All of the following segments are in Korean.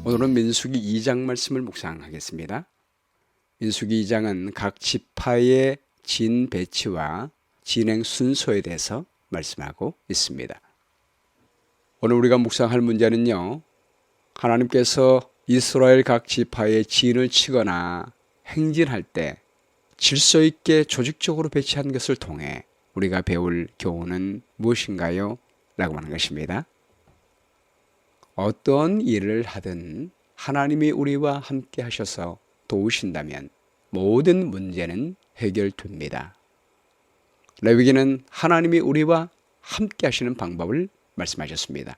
오늘은 민수기 2장 말씀을 묵상하겠습니다. 민수기 2장은 각 지파의 진 배치와 진행 순서에 대해서 말씀하고 있습니다. 오늘 우리가 묵상할 문제는요, 하나님께서 이스라엘 각 지파의 진을 치거나 행진할 때 질서 있게 조직적으로 배치한 것을 통해 우리가 배울 교훈은 무엇인가요? 라고 하는 것입니다. 어떤 일을 하든 하나님이 우리와 함께 하셔서 도우신다면 모든 문제는 해결됩니다. 레위기는 하나님이 우리와 함께 하시는 방법을 말씀하셨습니다.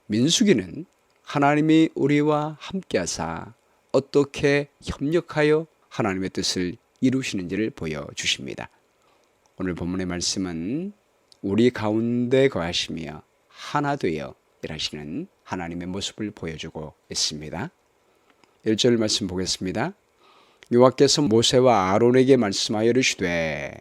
민수기는 하나님이 우리와 함께 하사 어떻게 협력하여 하나님의 뜻을 이루시는지를 보여주십니다. 오늘 본문의 말씀은 우리 가운데 거하시며 하나 되어 일하시는 하나님의 모습을 보여주고 있습니다. 1절 말씀 보겠습니다. 여호와께서 모세와 아론에게 말씀하여 이르시되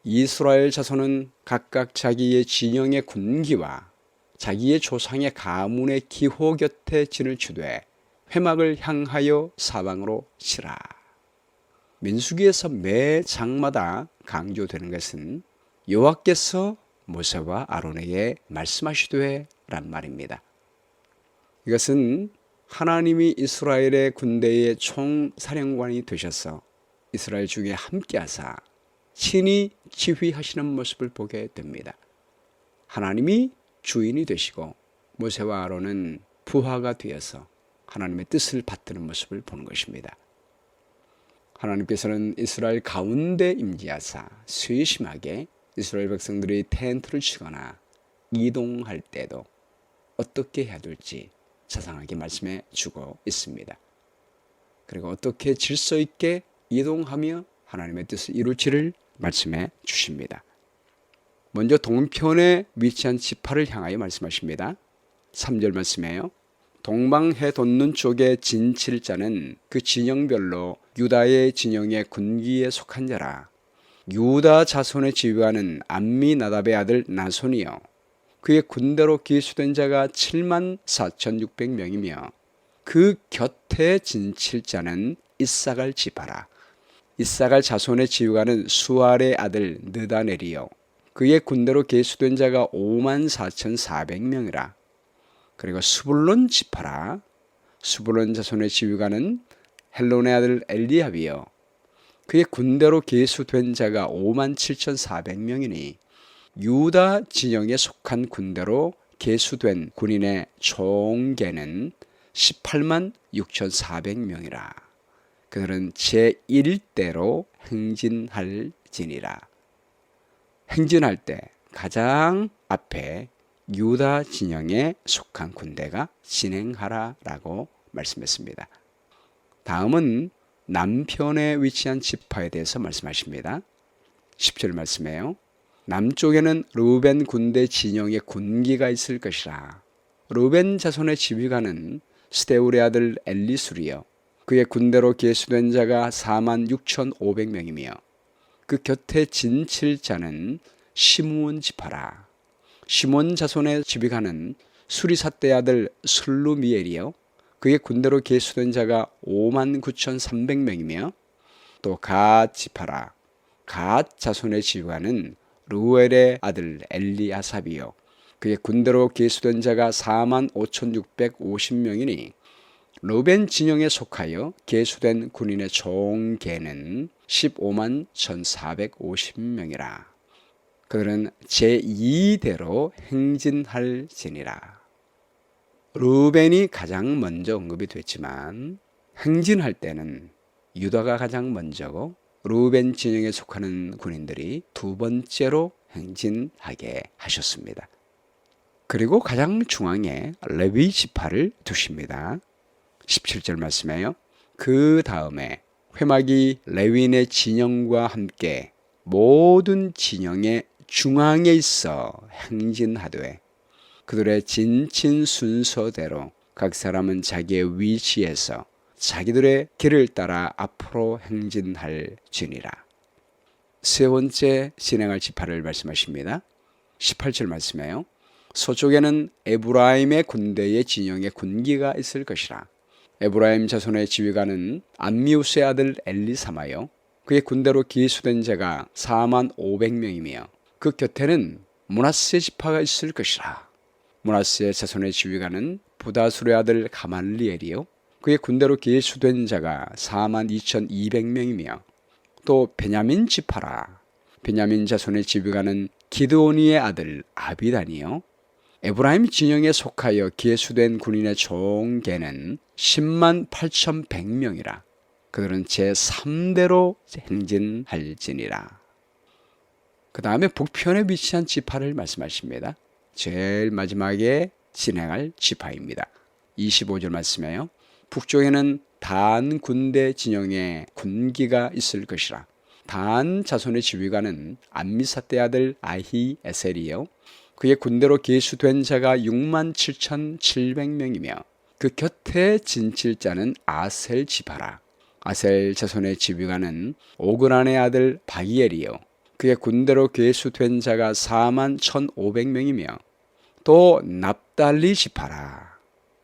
이스라엘 자손은 각각 자기의 진영의 군기와 자기의 조상의 가문의 기호 곁에 진을 치되 회막을 향하여 사방으로 치라. 민수기에서 매 장마다 강조되는 것은 여호와께서 모세와 아론에게 말씀하시되 란 말입니다. 이것은 하나님이 이스라엘의 군대의 총사령관이 되셔서 이스라엘 중에 함께하사 친히 지휘하시는 모습을 보게 됩니다. 하나님이 주인이 되시고 모세와 아론은 부하가 되어서 하나님의 뜻을 받드는 모습을 보는 것입니다. 하나님께서는 이스라엘 가운데 임재하사 세심하게 이스라엘 백성들이 텐트를 치거나 이동할 때도 어떻게 해야 될지 자상하게 말씀해 주고 있습니다. 그리고 어떻게 질서 있게 이동하며 하나님의 뜻을 이룰지를 말씀해 주십니다. 먼저 동편에 위치한 지파를 향하여 말씀하십니다. 3절 말씀이에요. 동방해 돋는 쪽에 진칠 자는 그 진영별로 유다의 진영의 군기에 속한 자라. 유다 자손의 지휘관은 암미나답의 아들 나손이요 그의 군대로 기수된 자가 74,600명이며 그 곁에 진칠 자는 이사갈 지파라. 이사갈 자손의 지휘관은 수알의 아들 느다넬이요 그의 군대로 기수된 자가 54,400명이라. 그리고 스불론 지파라. 스불론 자손의 지휘관은 헬론의 아들 엘리압이요 그의 군대로 기수된 자가 57,400명이니 유다 진영에 속한 군대로 계수된 군인의 총계는 186,400명이라. 그들은 제1대로 행진할지니라. 행진할 때 가장 앞에 유다 진영에 속한 군대가 진행하라라고 말씀했습니다. 다음은 남편에 위치한 지파에 대해서 말씀하십니다. 10절 말씀이에요. 남쪽에는 르우벤 군대 진영의 군기가 있을 것이라. 르우벤 자손의 지휘관은 스데울의 아들 엘리술이요 그의 군대로 계수된 자가 46,500명이며 그 곁에 진칠 자는 시므온 지파라. 시몬 자손의 지휘관은 수리삿대 아들 슬루미엘이요 그의 군대로 계수된 자가 59,300명이며 또 갓 지파라. 갓 자손의 지휘관은 루엘의 아들 엘리아삽이요 그의 군대로 계수된 자가 45,650명이니 루벤 진영에 속하여 계수된 군인의 총계는 151,450명이라. 그들은 제2대로 행진할지니라. 루벤이 가장 먼저 언급이 됐지만 행진할 때는 유다가 가장 먼저고 루벤 진영에 속하는 군인들이 두 번째로 행진하게 하셨습니다. 그리고 가장 중앙에 레위 지파를 두십니다. 17절 말씀이에요. 그 다음에 회막이 레위인의 진영과 함께 모든 진영의 중앙에 있어 행진하되 그들의 진친 순서대로 각 사람은 자기의 위치에서 자기들의 길을 따라 앞으로 행진할지니라. 세 번째 진행할 지파를 말씀하십니다. 18절 말씀이에요. 서쪽에는 에브라임의 군대의 진영에 군기가 있을 것이라. 에브라임 자손의 지휘관은 암미우스의 아들 엘리사마요, 그의 군대로 기수된 자가 45,000명이며 그 곁에는 므낫세 지파가 있을 것이라. 므낫세 자손의 지휘관은 부다술의 아들 가말리엘이요, 그의 군대로 기수된 자가 42,200명이며 또 베냐민 지파라. 베냐민 자손의 지휘관은 기드오니의 아들 아비단이요, 에브라임 진영에 속하여 기수된 군인의 총 계는 108,100명이라. 그들은 제3대로 행진할지니라. 그 다음에 북편에 위치한 지파를 말씀하십니다. 제일 마지막에 진행할 지파입니다. 25절 말씀에요. 북쪽에는 단 군대 진영에 군기가 있을 것이라. 단 자손의 지휘관은 암미사대 아들 아히에셀이요, 그의 군대로 계수된 자가 67,700명이며 그 곁에 진칠자는 아셀 지파라. 아셀 자손의 지휘관은 오그란의 아들 바기엘이요, 그의 군대로 계수된 자가 41,500명이며 또 납달리 지파라.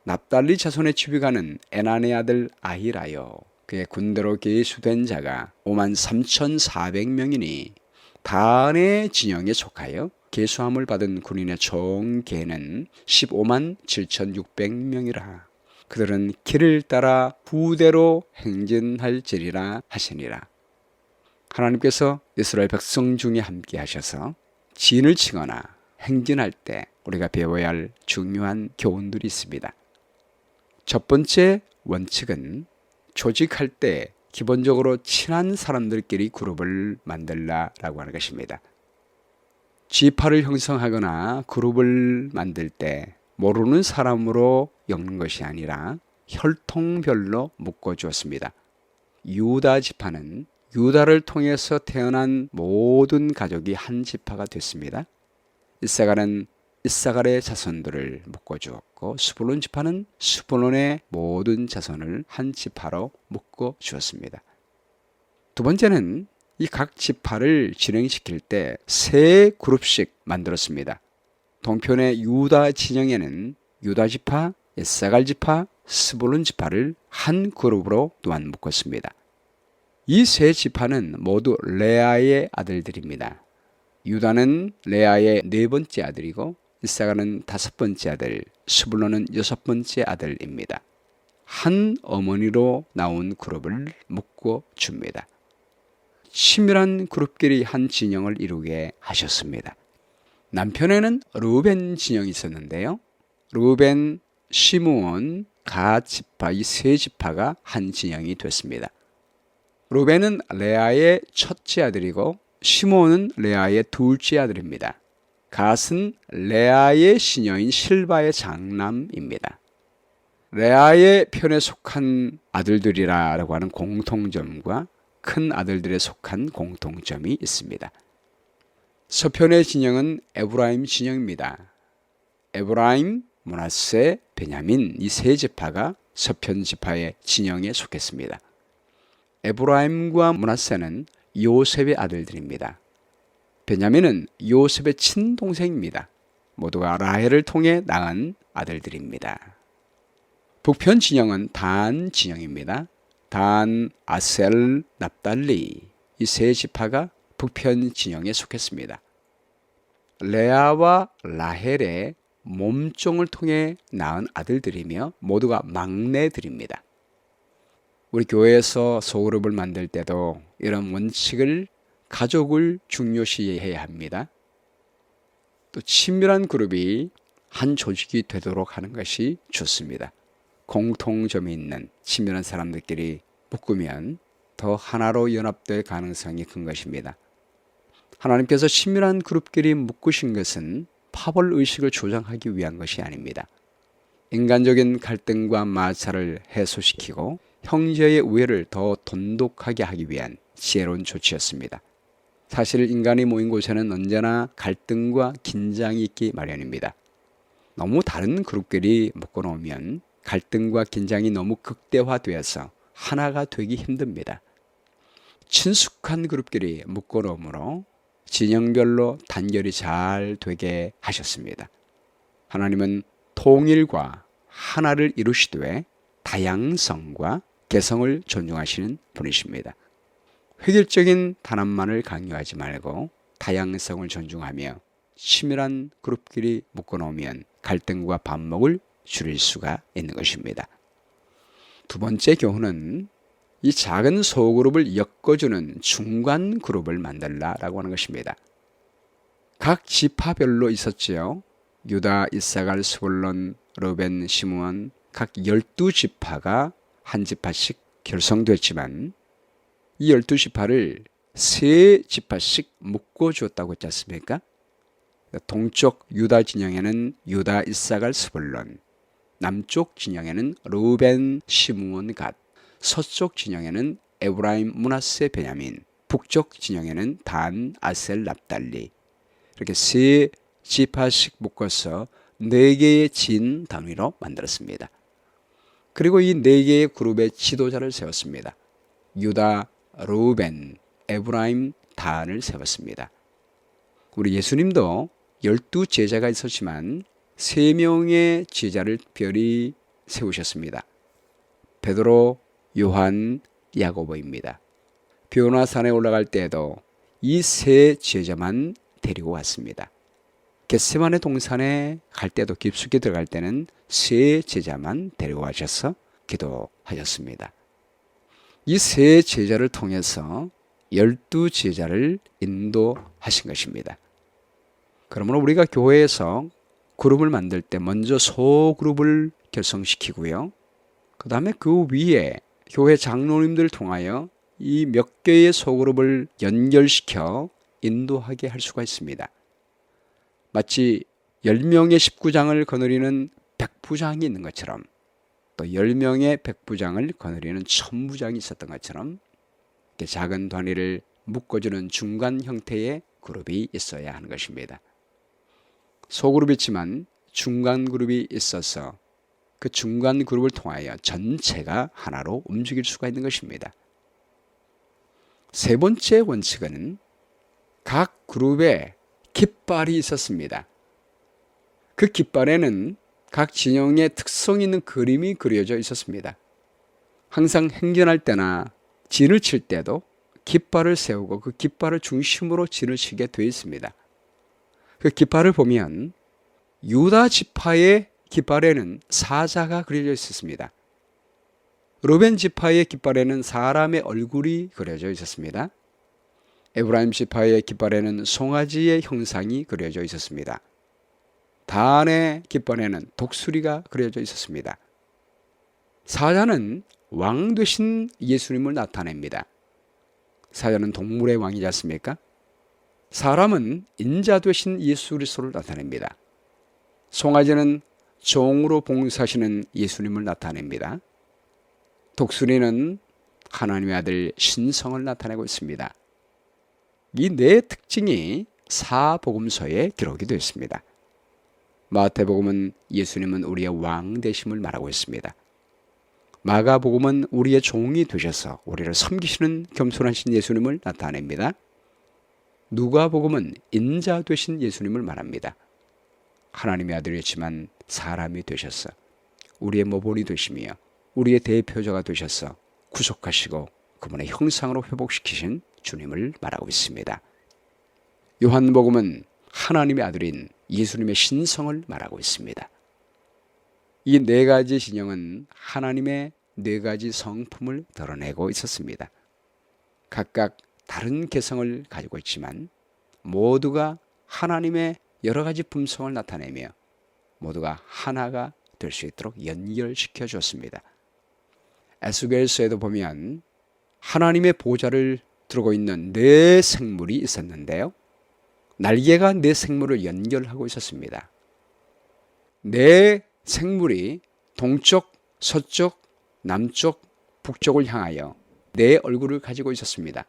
납달리 자손의 지휘관은 에난의 아들 아히라요, 그의 군대로 계수된 자가 53,400명이니 단의 진영에 속하여 계수함을 받은 군인의 총 계는 157,600명이라. 그들은 길을 따라 부대로 행진할지리라 하시니라. 하나님께서 이스라엘 백성 중에 함께 하셔서 진을 치거나 행진할 때 우리가 배워야 할 중요한 교훈들이 있습니다. 첫 번째 원칙은 조직할 때 기본적으로 친한 사람들끼리 그룹을 만들라라고 하는 것입니다. 지파를 형성하거나 그룹을 만들 때 모르는 사람으로 엮는 것이 아니라 혈통별로 묶어주었습니다. 유다 지파는 유다를 통해서 태어난 모든 가족이 한 지파가 됐습니다. 이사갈은 이사갈의 자손들을 묶어주었고 스불론 지파는 스불론의 모든 자손을 한 지파로 묶어주었습니다. 두 번째는 이 각 지파를 진행시킬 때 세 그룹씩 만들었습니다. 동편의 유다 진영에는 유다 지파, 이사갈 지파, 스불론 지파를 한 그룹으로 또한 묶었습니다. 이 세 지파는 모두 레아의 아들들입니다. 유다는 레아의 네 번째 아들이고 이사갈은 다섯 번째 아들, 스불론은 여섯 번째 아들입니다. 한 어머니로 나온 그룹을 묶어줍니다. 치밀한 그룹끼리 한 진영을 이루게 하셨습니다. 남편에는 르우벤 진영이 있었는데요. 르우벤, 시므온, 갓 지파 이 세 지파가 한 진영이 됐습니다. 르우벤은 레아의 첫째 아들이고 시므온은 레아의 둘째 아들입니다. 갓은 레아의 시녀인 실바의 장남입니다. 레아의 편에 속한 아들들이라고 하는 공통점과 큰 아들들에 속한 공통점이 있습니다. 서편의 진영은 에브라임 진영입니다. 에브라임, 므낫세, 베냐민 이 세 지파가 서편 지파의 진영에 속했습니다. 에브라임과 므낫세는 요셉의 아들들입니다. 베냐민은 요셉의 친동생입니다. 모두가 라헬을 통해 낳은 아들들입니다. 북편 진영은 단 진영입니다. 단, 아셀, 납달리 이 세 지파가 북편 진영에 속했습니다. 레아와 라헬의 몸종을 통해 낳은 아들들이며 모두가 막내들입니다. 우리 교회에서 소그룹을 만들 때도 이런 원칙을 가족을 중요시해야 합니다. 또 친밀한 그룹이 한 조직이 되도록 하는 것이 좋습니다. 공통점이 있는 친밀한 사람들끼리 묶으면 더 하나로 연합될 가능성이 큰 것입니다. 하나님께서 친밀한 그룹끼리 묶으신 것은 파벌의식을 조장하기 위한 것이 아닙니다. 인간적인 갈등과 마찰을 해소시키고 형제의 우애를 더 돈독하게 하기 위한 지혜로운 조치였습니다. 사실 인간이 모인 곳에는 언제나 갈등과 긴장이 있기 마련입니다. 너무 다른 그룹끼리 묶어놓으면 갈등과 긴장이 너무 극대화되어서 하나가 되기 힘듭니다. 친숙한 그룹끼리 묶어놓으므로 진영별로 단결이 잘 되게 하셨습니다. 하나님은 통일과 하나를 이루시되 다양성과 개성을 존중하시는 분이십니다. 획일적인 단합만을 강요하지 말고 다양성을 존중하며 치밀한 그룹끼리 묶어놓으면 갈등과 반목을 줄일 수가 있는 것입니다. 두 번째 교훈은 이 작은 소그룹을 엮어주는 중간 그룹을 만들라라고 하는 것입니다. 각 지파별로 있었지요. 유다, 이사갈, 스불론, 르벤, 시므온 각 12지파가 한 지파씩 결성됐지만 이 12지파를 3지파씩 묶어주었다고 했지 않습니까? 동쪽 유다 진영에는 유다, 이사갈, 스불론, 남쪽 진영에는 르벤, 시므온, 갓, 서쪽 진영에는 에브라임, 므낫세, 베냐민, 북쪽 진영에는 단, 아셀, 납달리 이렇게 3지파씩 묶어서 4개의 진 단위로 만들었습니다. 그리고 이 4개의 그룹의 지도자를 세웠습니다. 유다, 르벤, 에브라임, 단을 세웠습니다. 우리 예수님도 12제자가 있었지만 3명의 제자를 특별히 세우셨습니다. 베드로, 요한, 야고보입니다. 변화산에 올라갈 때에도 이 3 제자만 데리고 갔습니다. 겟세마네 동산에 갈 때도 깊숙이 들어갈 때는 3 제자만 데리고 가셔서 기도하셨습니다. 이 3 제자를 통해서 12제자를 인도하신 것입니다. 그러므로 우리가 교회에서 그룹을 만들 때 먼저 소그룹을 결성시키고요. 그 다음에 그 위에 교회 장로님들을 통하여 이 몇 개의 소그룹을 연결시켜 인도하게 할 수가 있습니다. 마치 10명의 19장을 거느리는 백부장이 있는 것처럼 또 10명의 백부장을 거느리는 천부장이 있었던 것처럼 작은 단위를 묶어주는 중간 형태의 그룹이 있어야 하는 것입니다. 소그룹이 있지만 중간 그룹이 있어서 그 중간 그룹을 통하여 전체가 하나로 움직일 수가 있는 것입니다. 세 번째 원칙은 각 그룹에 깃발이 있었습니다. 그 깃발에는 각 진영의 특성 있는 그림이 그려져 있었습니다. 항상 행진할 때나 진을 칠 때도 깃발을 세우고 그 깃발을 중심으로 진을 치게 되어 있습니다. 그 깃발을 보면 유다 지파의 깃발에는 사자가 그려져 있었습니다. 르벤 지파의 깃발에는 사람의 얼굴이 그려져 있었습니다. 에브라임 지파의 깃발에는 송아지의 형상이 그려져 있었습니다. 단의 깃발에는 독수리가 그려져 있었습니다. 사자는 왕 되신 예수님을 나타냅니다. 사자는 동물의 왕이지 않습니까? 사람은 인자 되신 예수 그리스도를 나타냅니다. 송아지는 종으로 봉사하시는 예수님을 나타냅니다. 독수리는 하나님의 아들 신성을 나타내고 있습니다. 이 네 특징이 사복음서에 기록이 되어 있습니다. 마태복음은 예수님은 우리의 왕 되심을 말하고 있습니다. 마가복음은 우리의 종이 되셔서 우리를 섬기시는 겸손하신 예수님을 나타냅니다. 누가복음은 인자 되신 예수님을 말합니다. 하나님의 아들이었지만 사람이 되셔서 우리의 모본이 되시며 우리의 대표자가 되셔서 구속하시고 그분의 형상으로 회복시키신 주님을 말하고 있습니다. 요한복음은 하나님의 아들인 예수님의 신성을 말하고 있습니다. 이 네 가지 진영은 하나님의 네 가지 성품을 드러내고 있었습니다. 각각 다른 개성을 가지고 있지만 모두가 하나님의 여러 가지 품성을 나타내며 모두가 하나가 될 수 있도록 연결시켜 주었습니다. 에스겔서에도 보면 하나님의 보좌를 들고 있는 네 생물이 있었는데요. 날개가 네 생물을 연결하고 있었습니다. 네 생물이 동쪽, 서쪽, 남쪽, 북쪽을 향하여 네 얼굴을 가지고 있었습니다.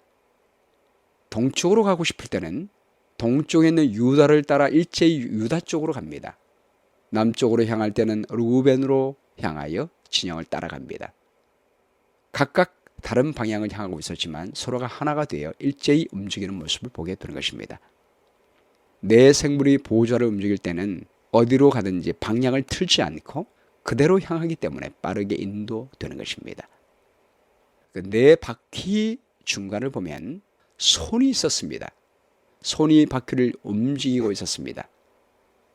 동쪽으로 가고 싶을 때는 동쪽에 있는 유다를 따라 일제히 유다 쪽으로 갑니다. 남쪽으로 향할 때는 르우벤으로 향하여 진영을 따라갑니다. 각각 다른 방향을 향하고 있었지만 서로가 하나가 되어 일제히 움직이는 모습을 보게 되는 것입니다. 네 생물이 보좌를 움직일 때는 어디로 가든지 방향을 틀지 않고 그대로 향하기 때문에 빠르게 인도되는 것입니다. 네 바퀴 중간을 보면 손이 있었습니다. 손이 바퀴를 움직이고 있었습니다.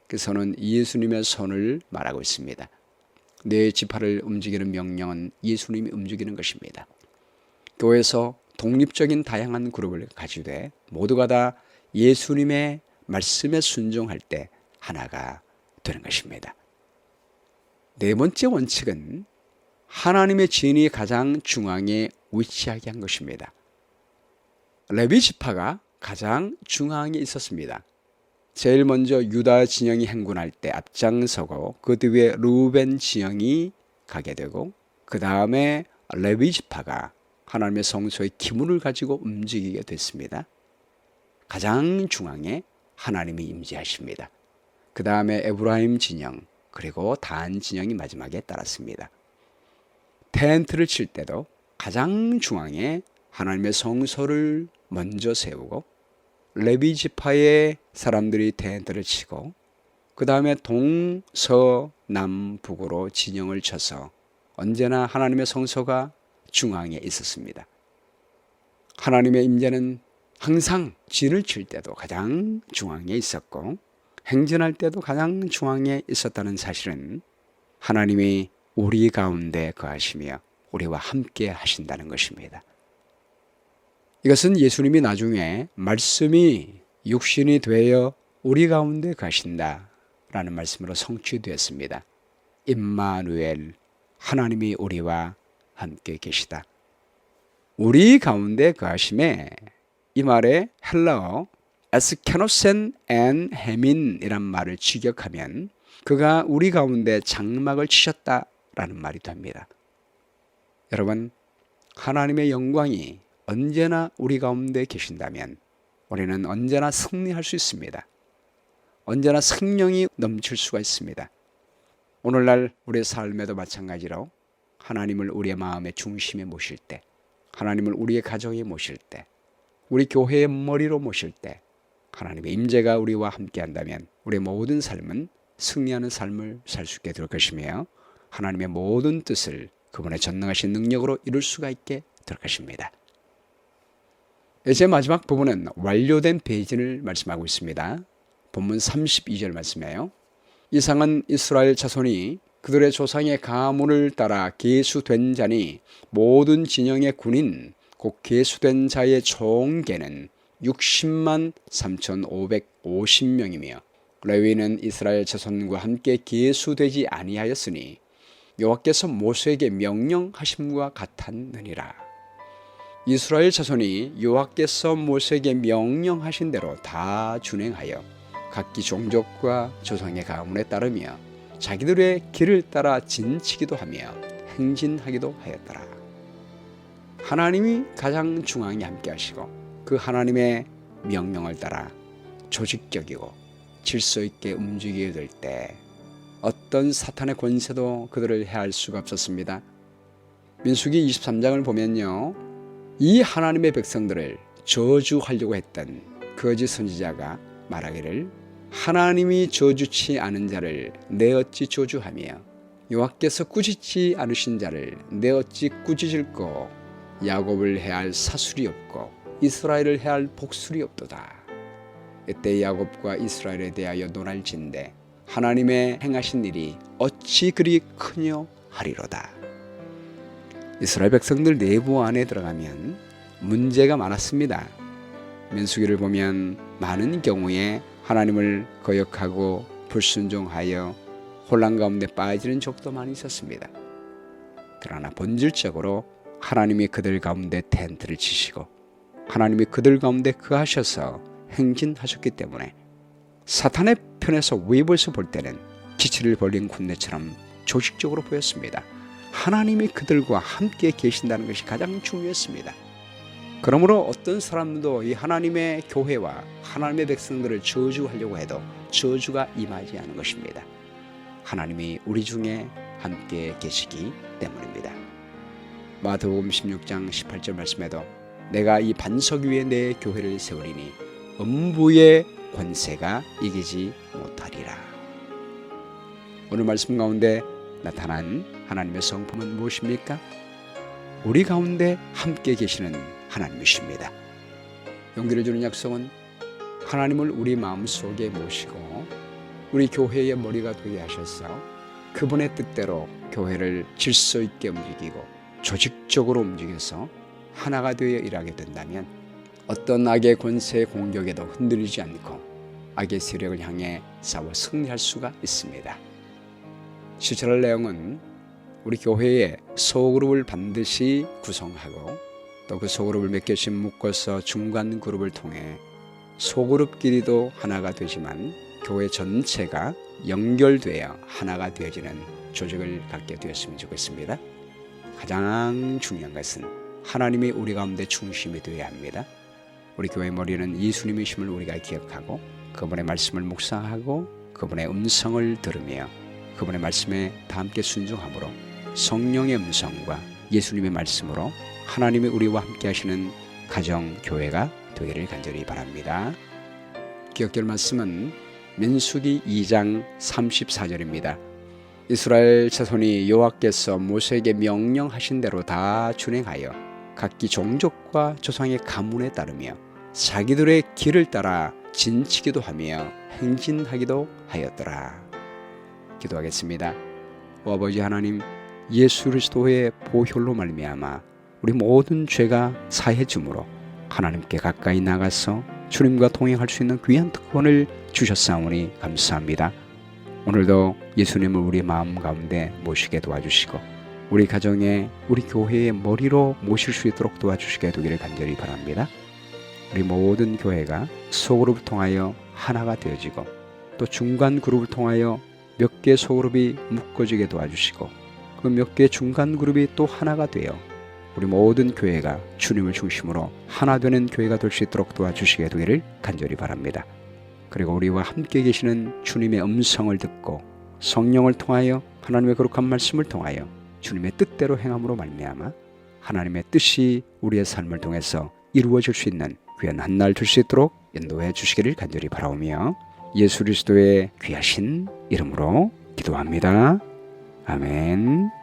그 손은 예수님의 손을 말하고 있습니다. 네 지파를 움직이는 명령은 예수님이 움직이는 것입니다. 교회에서 독립적인 다양한 그룹을 가지되 모두가 다 예수님의 말씀에 순종할 때 하나가 되는 것입니다. 네 번째 원칙은 하나님의 진이 가장 중앙에 위치하게 한 것입니다. 레위 지파가 가장 중앙에 있었습니다. 제일 먼저 유다 진영이 행군할 때 앞장서고 그 뒤에 루벤 진영이 가게 되고 그 다음에 레위 지파가 하나님의 성소의 기물을 가지고 움직이게 됐습니다. 가장 중앙에 하나님이 임재하십니다. 그 다음에 에브라임 진영 그리고 단 진영이 마지막에 따랐습니다. 텐트를 칠 때도 가장 중앙에 하나님의 성소를 먼저 세우고 레위 지파의 사람들이 텐트를 치고 그 다음에 동서남북으로 진영을 쳐서 언제나 하나님의 성소가 중앙에 있었습니다. 하나님의 임재는 항상 진을 칠 때도 가장 중앙에 있었고 행진할 때도 가장 중앙에 있었다는 사실은 하나님이 우리 가운데 거하시며 우리와 함께 하신다는 것입니다. 이것은 예수님이 나중에 말씀이 육신이 되어 우리 가운데 가신다라는 말씀으로 성취되었습니다. 임마누엘, 하나님이 우리와 함께 계시다. 우리 가운데 거하심에 이 말에 헬라어 에스케노센 앤 헤민이란 말을 직역하면 그가 우리 가운데 장막을 치셨다라는 말이 됩니다. 여러분, 하나님의 영광이 언제나 우리 가운데 계신다면 우리는 언제나 승리할 수 있습니다. 언제나 생명이 넘칠 수가 있습니다. 오늘날 우리의 삶에도 마찬가지로 하나님을 우리의 마음의 중심에 모실 때, 하나님을 우리의 가정에 모실 때, 우리 교회의 머리로 모실 때 하나님의 임재가 우리와 함께 한다면 우리의 모든 삶은 승리하는 삶을 살 수 있게 될 것이며 하나님의 모든 뜻을 그분의 전능하신 능력으로 이룰 수가 있게 될 것입니다. 이제 마지막 부분은 완료된 배진을 말씀하고 있습니다. 본문 32절 말씀이에요. 이상은 이스라엘 자손이 그들의 조상의 가문을 따라 계수된 자니 모든 진영의 군인 곧 계수된 자의 총계는 60만 3,550명이며 레위는 이스라엘 자손과 함께 계수되지 아니하였으니 여호와께서 모세에게 명령하심과 같았느니라. 이스라엘 자손이 여호와께서 모세에게 명령하신 대로 다 준행하여 각기 종족과 조상의 가문에 따르며 자기들의 길을 따라 진치기도 하며 행진하기도 하였더라. 하나님이 가장 중앙에 함께 하시고 그 하나님의 명령을 따라 조직적이고 질서 있게 움직이게 될 때 어떤 사탄의 권세도 그들을 해할 수가 없었습니다. 민수기 23장을 보면요, 이 하나님의 백성들을 저주하려고 했던 거짓 선지자가 말하기를 하나님이 저주치 않은 자를 내 어찌 저주하며 여호와께서 꾸짖지 않으신 자를 내 어찌 꾸짖을꼬. 야곱을 해할 사술이 없고 이스라엘을 해할 복술이 없도다. 이때 야곱과 이스라엘에 대하여 논할진대 하나님의 행하신 일이 어찌 그리 크뇨 하리로다. 이스라엘 백성들 내부 안에 들어가면 문제가 많았습니다. 민수기를 보면 많은 경우에 하나님을 거역하고 불순종하여 혼란 가운데 빠지는 적도 많이 있었습니다. 그러나 본질적으로 하나님이 그들 가운데 텐트를 치시고 하나님이 그들 가운데 거하셔서 행진하셨기 때문에 사탄의 편에서 외부에서 볼 때는 기치를 벌린 군대처럼 조직적으로 보였습니다. 하나님이 그들과 함께 계신다는 것이 가장 중요했습니다. 그러므로 어떤 사람도 이 하나님의 교회와 하나님의 백성들을 저주하려고 해도 저주가 임하지 않은 것입니다. 하나님이 우리 중에 함께 계시기 때문입니다. 마태복음 16장 18절 말씀에도 내가 이 반석 위에 내 교회를 세우리니 음부의 권세가 이기지 못하리라. 오늘 말씀 가운데 나타난 하나님의 성품은 무엇입니까? 우리 가운데 함께 계시는 하나님이십니다. 용기를 주는 약속은 하나님을 우리 마음속에 모시고 우리 교회의 머리가 되게 하셔서 그분의 뜻대로 교회를 질서 있게 움직이고 조직적으로 움직여서 하나가 되어 일하게 된다면 어떤 악의 권세의 공격에도 흔들리지 않고 악의 세력을 향해 싸워 승리할 수가 있습니다. 실천할 내용은 우리 교회의 소그룹을 반드시 구성하고 또 그 소그룹을 몇 개씩 묶어서 중간 그룹을 통해 소그룹끼리도 하나가 되지만 교회 전체가 연결되어 하나가 되어지는 조직을 갖게 되었으면 좋겠습니다. 가장 중요한 것은 하나님이 우리 가운데 중심이 되어야 합니다. 우리 교회 머리는 예수님이심을 우리가 기억하고 그분의 말씀을 묵상하고 그분의 음성을 들으며 그분의 말씀에 다 함께 순종함으로 성령의 음성과 예수님의 말씀으로 하나님이 우리와 함께 하시는 가정 교회가 되기를 간절히 바랍니다. 기억될 말씀은 민수기 2장 34절입니다. 이스라엘 자손이 여호와께서 모세에게 명령하신 대로 다 준행하여 각기 종족과 조상의 가문에 따르며 자기들의 길을 따라 진치기도 하며 행진하기도 하였더라. 기도하겠습니다. 오 아버지 하나님, 예수 그리스도의 보혈로 말미암아 우리 모든 죄가 사해짐으로 하나님께 가까이 나가서 주님과 동행할 수 있는 귀한 특권을 주셨사오니 감사합니다. 오늘도 예수님을 우리 마음 가운데 모시게 도와주시고 우리 가정에 우리 교회의 머리로 모실 수 있도록 도와주시게 되기를 간절히 바랍니다. 우리 모든 교회가 소그룹을 통하여 하나가 되어지고 또 중간 그룹을 통하여 몇 개의 소그룹이 묶어지게 도와주시고 그 몇 개의 중간 그룹이 또 하나가 되어 우리 모든 교회가 주님을 중심으로 하나 되는 교회가 될 수 있도록 도와주시게 되기를 간절히 바랍니다. 그리고 우리와 함께 계시는 주님의 음성을 듣고 성령을 통하여 하나님의 거룩한 말씀을 통하여 주님의 뜻대로 행함으로 말미암아 하나님의 뜻이 우리의 삶을 통해서 이루어질 수 있는 귀한 한 날 될 수 있도록 인도해 주시기를 간절히 바라오며 예수 그리스도의 귀하신 이름으로 기도합니다. 아멘.